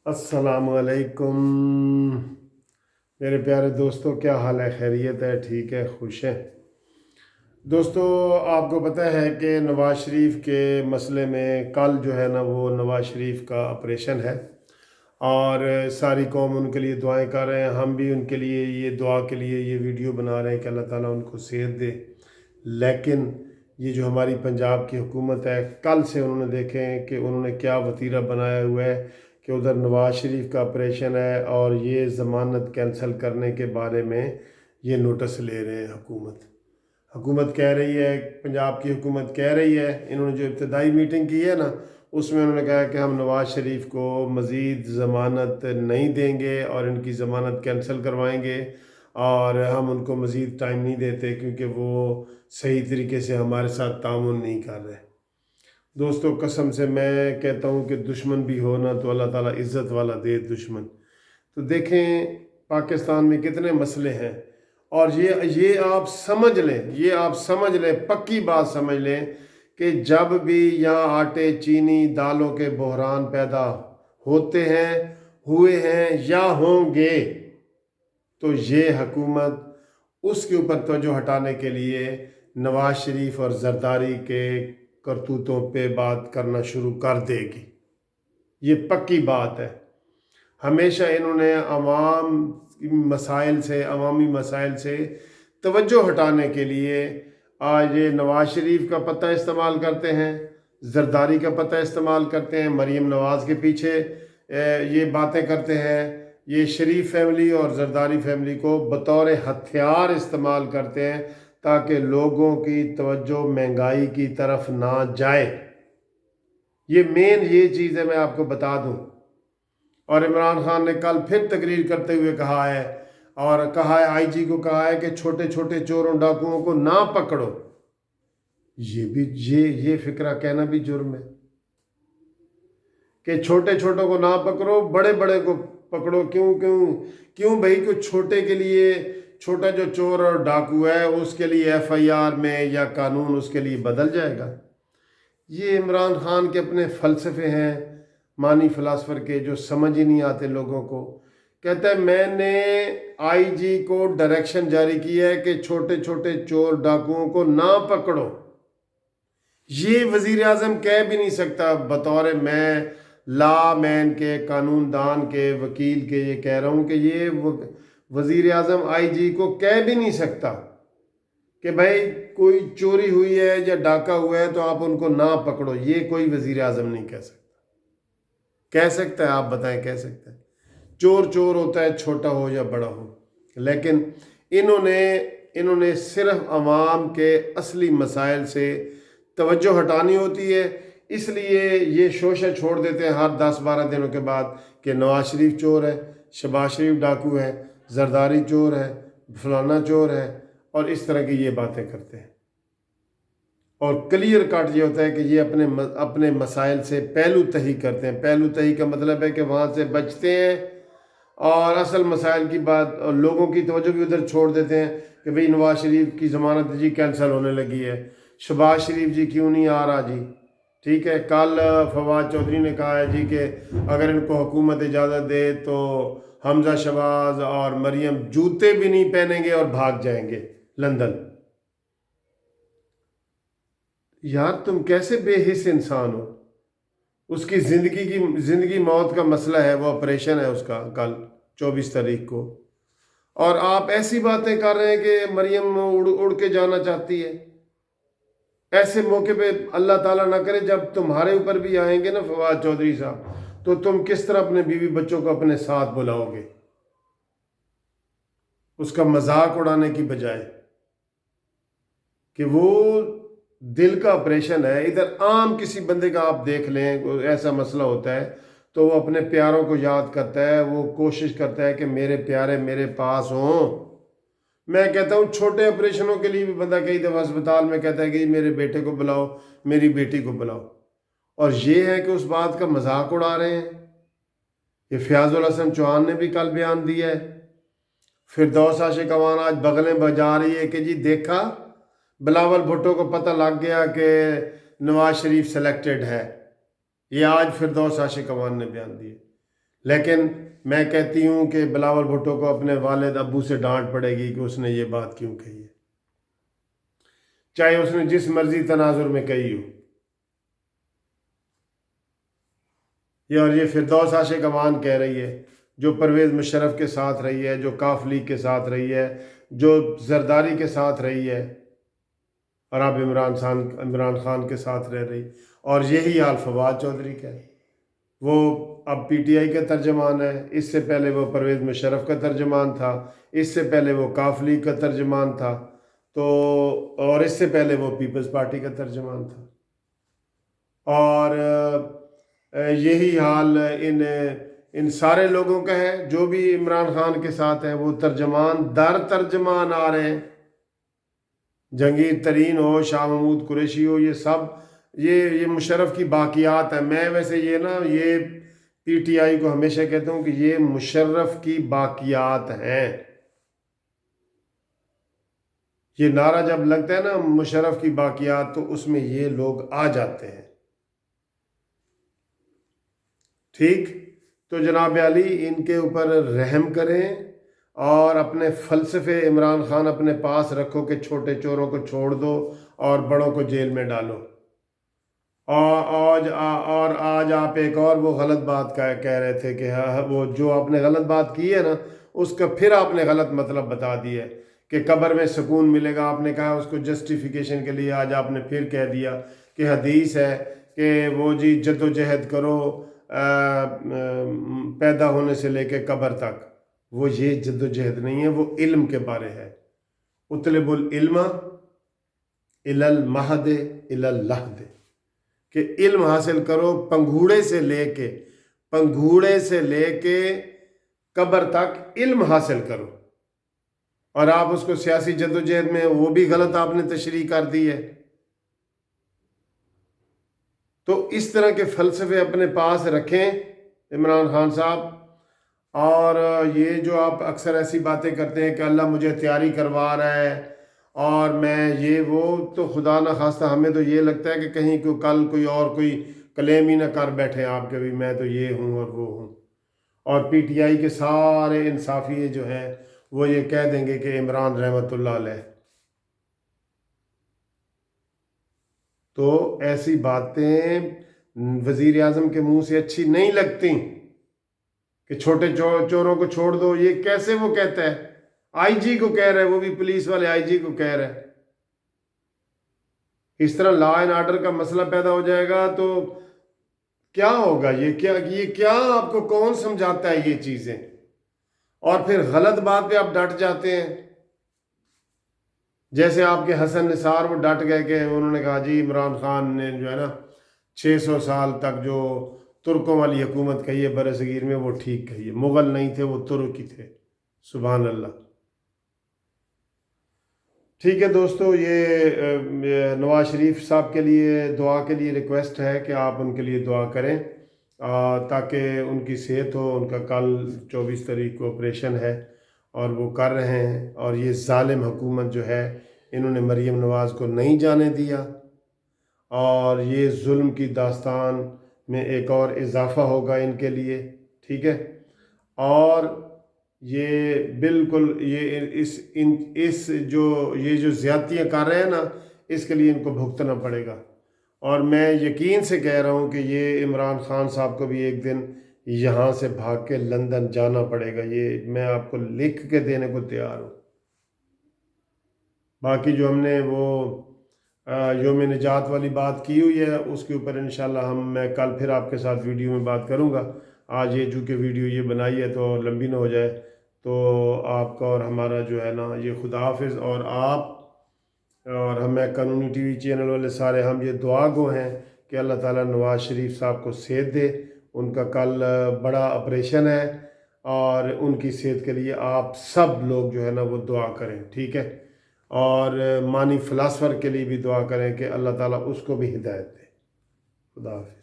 अस्सलामुअलैकुम मेरे प्यारे दोस्तों, क्या हाल है? खैरियत है? ठीक है? खुश हैं? दोस्तों, आपको पता है कि नवाज़ शरीफ के मसले में कल जो है ना, वो नवाज़ शरीफ का ऑपरेशन है और सारी कौम उनके लिए दुआएं कर रहे हैं। हम भी उनके लिए ये दुआ के लिए ये वीडियो बना रहे हैं कि अल्लाह ताला उनको सेहत दे। लेकिन ये जो हमारी पंजाब की हुकूमत है, कल से उन्होंने देखें कि उन्होंने क्या वतीरा बनाया हुआ है कि उधर नवाज़ शरीफ का ऑपरेशन है और ये ज़मानत कैंसिल करने के बारे में ये नोटिस ले रहे हैं। हुकूमत कह रही है, पंजाब की हुकूमत कह रही है, इन्होंने जो इब्तदाई मीटिंग की है ना, उसमें उन्होंने कहा कि हम नवाज़ शरीफ को मज़ीद ज़मानत नहीं देंगे और इनकी ज़मानत कैंसिल करवाएंगे और हम उनको मज़ीद टाइम नहीं देते क्योंकि वो सही तरीके से हमारे साथ तामुन नहीं कर रहे। दोस्तों, कसम से मैं कहता हूँ कि दुश्मन भी हो ना तो अल्लाह ताला इज़्ज़त वाला दे दुश्मन। तो देखें पाकिस्तान में कितने मसले हैं और ये आप समझ लें, पक्की बात समझ लें कि जब भी यहाँ आटे चीनी दालों के बहरान पैदा होते हैं, हुए हैं या होंगे, तो ये हुकूमत उसके ऊपर तवज्जो हटाने के लिए नवाज शरीफ और जरदारी के करतूतों पे बात करना शुरू कर देगी। ये पक्की बात है। हमेशा इन्होंने अवामी मसाइल से तवज्जो हटाने के लिए आज ये नवाज शरीफ का पता इस्तेमाल करते हैं, जरदारी का पता इस्तेमाल करते हैं, मरीम नवाज़ के पीछे ये बातें करते हैं। ये शरीफ फैमिली और जरदारी फैमिली को बतौर हथियार इस्तेमाल करते हैं ताकि लोगों की तवज्जो महंगाई की तरफ ना जाए। ये मेन ये चीज़ है, मैं आपको बता दूं। और इमरान खान ने कल फिर तकरीर करते हुए कहा है आईजी को कहा है कि छोटे छोटे चोरों डाकुओं को ना पकड़ो। ये भी ये फिक्रा कहना भी जुर्म है कि छोटे छोटों को ना पकड़ो, बड़े बड़े को पकड़ो। क्यों क्यों क्यों भाई? कुछ छोटे के लिए, छोटा जो चोर और डाकू है उसके लिए एफआईआर में या कानून उसके लिए बदल जाएगा? ये इमरान खान के अपने फ़लसफ़े हैं मानी फ़िलासफ़र के, जो समझ ही नहीं आते लोगों को। कहता है मैंने आईजी को डायरेक्शन जारी की है कि छोटे छोटे चोर डाकुओं को ना पकड़ो। ये वज़ीर आज़म कह भी नहीं सकता। बतौर मैं ला मैन के, कानूनदान के, वकील के ये कह रहा हूँ कि ये वज़ीर आज़म आईजी को कह भी नहीं सकता कि भाई कोई चोरी हुई है या डाका हुआ है तो आप उनको ना पकड़ो। ये कोई वज़ीर आज़म नहीं कह सकता। कह सकता है? आप बताएं, कह सकता है? चोर चोर होता है, छोटा हो या बड़ा हो। लेकिन इन्होंने सिर्फ अवाम के असली मसाइल से तवज्जो हटानी होती है, इसलिए ये शोशा छोड़ देते हैं हर 10-12 दिनों के बाद कि नवाज शरीफ चोर है, शहबाज शरीफ डाकू है, जरदारी चोर है, फलाना चोर है, और इस तरह की ये बातें करते हैं। और क्लियर कट ये होता है कि ये अपने मसाइल से पहलू तही करते हैं। पहलू तही का मतलब है कि वहाँ से बचते हैं और असल मसाइल की बात और लोगों की तवज्जो भी उधर छोड़ देते हैं कि भाई नवाज शरीफ की ज़मानत जी कैंसिल होने लगी है, शहबाज शरीफ जी क्यों नहीं आ रहा जी? ठीक है, कल फवाद चौधरी ने कहा है जी कि अगर इनको हुकूमत इजाज़त दे तो हमजा शहबाज और मरियम जूते भी नहीं पहनेंगे और भाग जाएंगे लंदन। यार तुम कैसे बेहिस इंसान हो? उसकी ज़िंदगी मौत का मसला है, वो ऑपरेशन है उसका कल 24 तारीख को, और आप ऐसी बातें कर रहे हैं कि मरियम उड़ के जाना चाहती है। ऐसे मौके पे अल्लाह ताला ना करे जब तुम्हारे ऊपर भी आएंगे ना फवाद चौधरी साहब, तो तुम किस तरह अपने बीवी बच्चों को अपने साथ बुलाओगे? उसका मजाक उड़ाने की बजाय कि वो दिल का ऑपरेशन है। इधर आम किसी बंदे का आप देख लें, ऐसा मसला होता है तो वो अपने प्यारों को याद करता है, वो कोशिश करता है कि मेरे प्यारे मेरे पास हों। मैं कहता हूँ छोटे ऑपरेशनों के लिए भी बंदा कई दफ़ा अस्पताल में कहता है कि मेरे बेटे को बुलाओ, मेरी बेटी को बुलाओ, और ये है कि उस बात का मजाक उड़ा रहे हैं। ये फयाजुल हसन चौहान ने भी कल बयान दिया है। फिरदौस आशिक अवान आज बगलें बजा रही है कि जी देखा, बिलावल भुट्टो को पता लग गया कि नवाज शरीफ सेलेक्टेड है। ये आज फिरदौस आशिक अवान ने बयान दिए। لیکن میں کہتی ہوں کہ بلاول بھٹو کو اپنے والد ابو سے ڈانٹ پڑے گی کہ اس نے یہ بات کیوں کہی ہے، چاہے اس نے جس مرضی تناظر میں کہی ہو۔ اور یہ فردوس عاشق امان کہہ رہی ہے، جو پرویز مشرف کے ساتھ رہی ہے، جو کاف لیگ کے ساتھ رہی ہے، جو زرداری کے ساتھ رہی ہے، اور اب عمران خان کے ساتھ رہ رہی، اور یہی حال فواد چودھری کا ہے۔ وہ اب پی ٹی آئی کا ترجمان ہے، اس سے پہلے وہ پرویز مشرف کا ترجمان تھا، اس سے پہلے وہ کاف لیگ کا ترجمان تھا، تو اور اس سے پہلے وہ پیپلز پارٹی کا ترجمان تھا۔ اور یہی حال ان سارے لوگوں کا ہے جو بھی عمران خان کے ساتھ ہیں، وہ ترجمان در ترجمان آ رہے ہیں، جہانگیر ترین ہو، شاہ محمود قریشی ہو، یہ سب یہ مشرف کی باقیات ہیں۔ میں ویسے یہ پی ٹی آئی کو ہمیشہ کہتا ہوں کہ یہ مشرف کی باقیات ہیں۔ یہ نعرہ جب لگتا ہے نا مشرف کی باقیات، تو اس میں یہ لوگ آ جاتے ہیں۔ ٹھیک، تو جناب علی ان کے اوپر رحم کریں اور اپنے فلسفے عمران خان اپنے پاس رکھو کہ چھوٹے چوروں کو چھوڑ دو اور بڑوں کو جیل میں ڈالو۔ اور آج آپ ایک اور وہ غلط بات کہہ رہے تھے کہ وہ جو آپ نے غلط بات کی ہے نا، اس کا پھر آپ نے غلط مطلب بتا دیا ہے کہ قبر میں سکون ملے گا۔ آپ نے کہا اس کو جسٹیفیکیشن کے لیے، آج آپ نے پھر کہہ دیا کہ حدیث ہے کہ وہ جی جد و جہد کرو پیدا ہونے سے لے کے قبر تک۔ وہ یہ جد و جہد نہیں ہے، وہ علم کے بارے ہے۔ اطلب العلم الی المہد الی اللحد، کہ علم حاصل کرو پنگھوڑے سے لے کے قبر تک علم حاصل کرو۔ اور آپ اس کو سیاسی جدوجہد میں وہ بھی غلط آپ نے تشریح کر دی ہے۔ تو اس طرح کے فلسفے اپنے پاس رکھیں عمران خان صاحب۔ اور یہ جو آپ اکثر ایسی باتیں کرتے ہیں کہ اللہ مجھے تیاری کروا رہا ہے اور میں یہ وہ، تو خدا نہ خواستہ ہمیں تو یہ لگتا ہے کہ کہیں کل کوئی کلیم ہی نہ کر بیٹھے آپ کے بھی میں تو یہ ہوں اور وہ ہوں۔ اور پی ٹی آئی کے سارے انصافیے جو ہیں وہ یہ کہہ دیں گے کہ عمران رحمۃ اللہ علیہ۔ تو ایسی باتیں وزیر اعظم کے منہ سے اچھی نہیں لگتی کہ چھوٹے چوروں کو چھوڑ دو۔ یہ کیسے وہ کہتا ہے؟ آئی جی کو کہہ رہا ہے، وہ بھی پولیس والے آئی جی کو کہہ رہا ہے۔ اس طرح لا اینڈ آرڈر کا مسئلہ پیدا ہو جائے گا تو کیا ہوگا؟ یہ کیا آپ کو کون سمجھاتا ہے یہ چیزیں؟ اور پھر غلط بات پہ آپ ڈٹ جاتے ہیں۔ جیسے آپ کے حسن نثار وہ ڈٹ گئے کہ انہوں نے کہا جی عمران خان نے جو ہے نا 600 سال تک جو ترکوں والی حکومت کہی ہے برصغیر میں، وہ ٹھیک کہی ہے، مغل نہیں تھے، وہ ترک ہی تھے۔ سبحان اللہ۔ ٹھیک ہے دوستو، یہ نواز شریف صاحب کے لیے دعا کے لیے ریکویسٹ ہے کہ آپ ان کے لیے دعا کریں تاکہ ان کی صحت ہو۔ ان کا کل 24 تاریخ کو آپریشن ہے اور وہ کر رہے ہیں، اور یہ ظالم حکومت جو ہے انہوں نے مریم نواز کو نہیں جانے دیا، اور یہ ظلم کی داستان میں ایک اور اضافہ ہوگا ان کے لیے۔ ٹھیک ہے، اور یہ بالکل یہ جو زیادتیاں کر رہے ہیں نا، اس کے لیے ان کو بھگتنا پڑے گا۔ اور میں یقین سے کہہ رہا ہوں کہ یہ عمران خان صاحب کو بھی ایک دن یہاں سے بھاگ کے لندن جانا پڑے گا۔ یہ میں آپ کو لکھ کے دینے کو تیار ہوں۔ باقی جو ہم نے وہ یوم نجات والی بات کی ہوئی ہے، اس کے اوپر انشاءاللہ میں کل پھر آپ کے ساتھ ویڈیو میں بات کروں گا۔ آج یہ چونکہ ویڈیو یہ بنائی ہے تو لمبی نہ ہو جائے، تو آپ کا اور ہمارا جو ہے نا یہ خدا حافظ، اور آپ اور ہمیں قانونی ٹی وی چینل والے سارے ہم یہ دعا گو ہیں کہ اللہ تعالیٰ نواز شریف صاحب کو صحت دے۔ ان کا کل بڑا آپریشن ہے، اور ان کی صحت کے لیے آپ سب لوگ جو ہے نا وہ دعا کریں۔ ٹھیک ہے، اور مانی فلاسفر کے لیے بھی دعا کریں کہ اللہ تعالیٰ اس کو بھی ہدایت دے۔ خدا حافظ۔